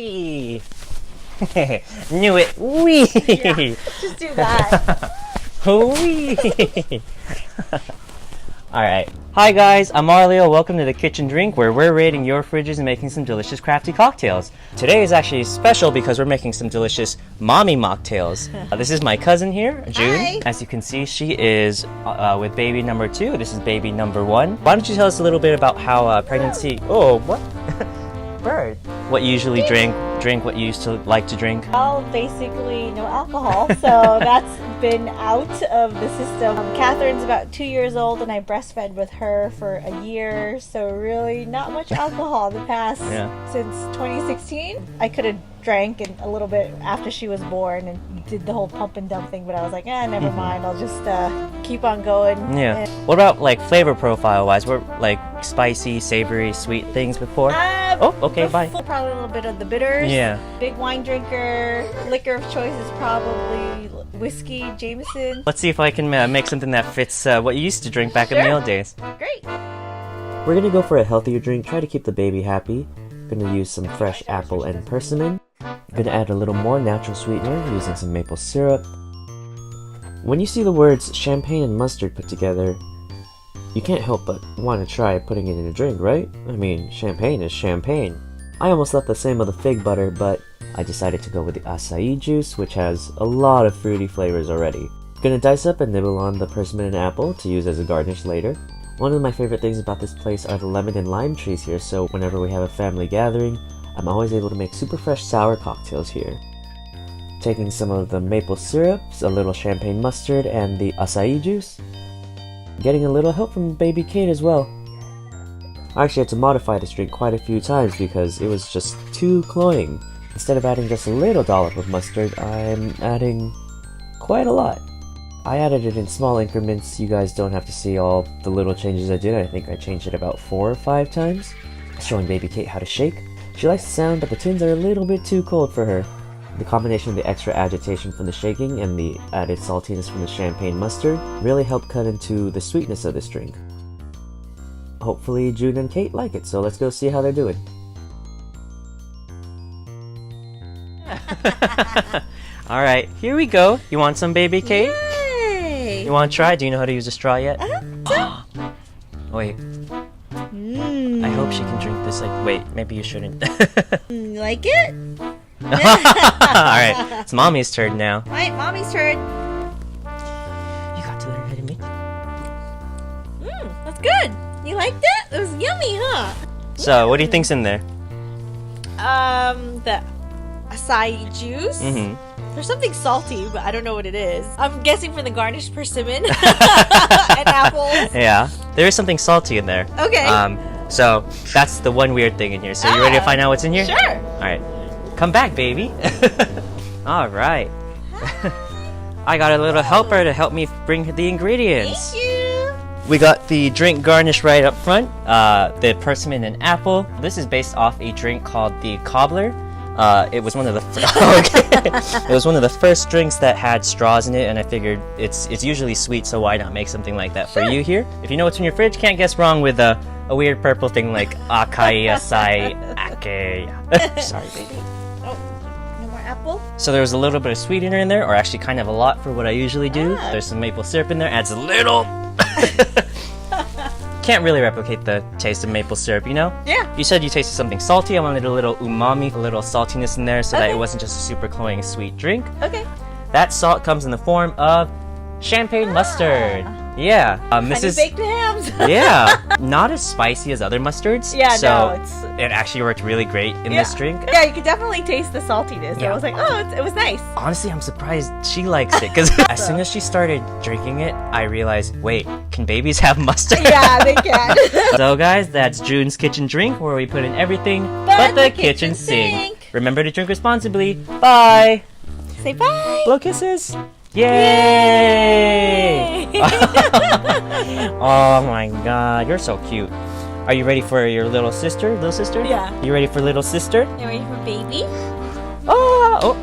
Wee! Knew it! Wee! Yeah, just do that. Wee! Alright. Hi guys, I'm Arleo. Welcome to the Kitchen Drink, where we're raiding your fridges and making some delicious crafty cocktails. Today is actually special because we're making some delicious mommy mocktails. This is my cousin here, June. Hi. As you can see, she is with baby number 2. This is baby number 1. Why don't you tell us a little bit about how pregnancy... Oh, what? Bird. What you usually drink, what you used to like to drink. Well, basically no alcohol, so that's been out of the system. Catherine's about 2 years old and I breastfed with her for a year, so really not much alcohol the past since 2016. I could have drank a little bit after she was born and did the whole pump and dump thing, but I was like, never mind, I'll just keep on going. Yeah. What about like flavor profile wise? What like spicy, savory, sweet things before? Oh, okay, bye. Probably a little bit of the bitters. Yeah. Big wine drinker. Liquor of choice is probably whiskey, Jameson. Let's see if I can make something that fits what you used to drink back in the old days. Great. We're gonna go for a healthier drink, try to keep the baby happy. Gonna use some fresh apple and persimmon. Gonna add a little more natural sweetener using some maple syrup. When you see the words champagne and mustard put together, you can't help but want to try putting it in a drink, right? I mean, champagne is champagne. I almost left the same with the fig butter, but I decided to go with the acai juice, which has a lot of fruity flavors already. Gonna dice up and nibble on the persimmon and apple to use as a garnish later. One of my favorite things about this place are the lemon and lime trees here, so whenever we have a family gathering, I'm always able to make super fresh sour cocktails here. Taking some of the maple syrup, a little champagne mustard, and the acai juice. Getting a little help from baby Kate as well. I actually had to modify this drink quite a few times because it was just too cloying. Instead of adding just a little dollop of mustard, I'm adding quite a lot. I added it in small increments. You guys don't have to see all the little changes I did. I think I changed it about 4 or 5 times. Showing baby Kate how to shake. She likes the sound, but the tins are a little bit too cold for her. The combination of the extra agitation from the shaking and the added saltiness from the champagne mustard really helped cut into the sweetness of this drink. Hopefully June and Kate like it, so let's go see how they're doing. Alright, here we go. You want some, baby Kate? Yay! You want to try? Do you know how to use a straw yet? Wait. I hope she can drink this. Like, wait, maybe you shouldn't. You like it? Alright, it's mommy's turn now. Right, mommy's turn. You got to learn how to make it. That's good. You liked it? It was yummy, huh? So, what do you think's in there? The acai juice. There's something salty, but I don't know what it is. I'm guessing from the garnished persimmon and apples. Yeah, there is something salty in there. Okay. So that's the one weird thing in here. So you ready to find out what's in here? Sure. All right, come back, baby. All right. I got a little helper to help me bring the ingredients. Thank you. We got the drink garnish right up front. The persimmon and apple. This is based off a drink called the cobbler. It was one of the it was one of the first drinks that had straws in it, and I figured it's usually sweet, so why not make something like that for you here? If you know what's in your fridge, can't guess wrong with a weird purple thing like acai, acai, ake. Sorry, baby. Oh, no more apple? So there was a little bit of sweetener in there, or actually kind of a lot for what I usually do. There's some maple syrup in there, adds a little. Can't really replicate the taste of maple syrup, you know? Yeah. You said you tasted something salty. I wanted a little umami, a little saltiness in there so that it wasn't just a super cloying sweet drink. Okay. That salt comes in the form of champagne mustard. Yeah. This is baked hams. yeah, not as spicy as other mustards. Yeah, so no, it actually worked really great in this drink. Yeah, you could definitely taste the saltiness. Yeah. I was like, it was nice. Honestly, I'm surprised she likes it because as soon as she started drinking it, I realized, wait, can babies have mustard? Yeah, they can. So guys, that's June's kitchen drink where we put in everything but the kitchen sink. Remember to drink responsibly. Bye. Say bye. Blow kisses. Yay! Oh my god, you're so cute. Are you ready for your little sister? Little sister? Yeah. You ready for little sister? You ready for baby? Oh!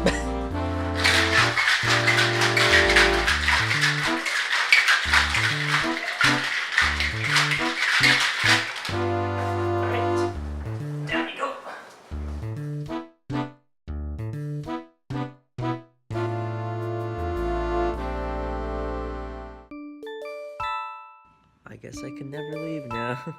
Alright. Down you go. guess I can never leave now.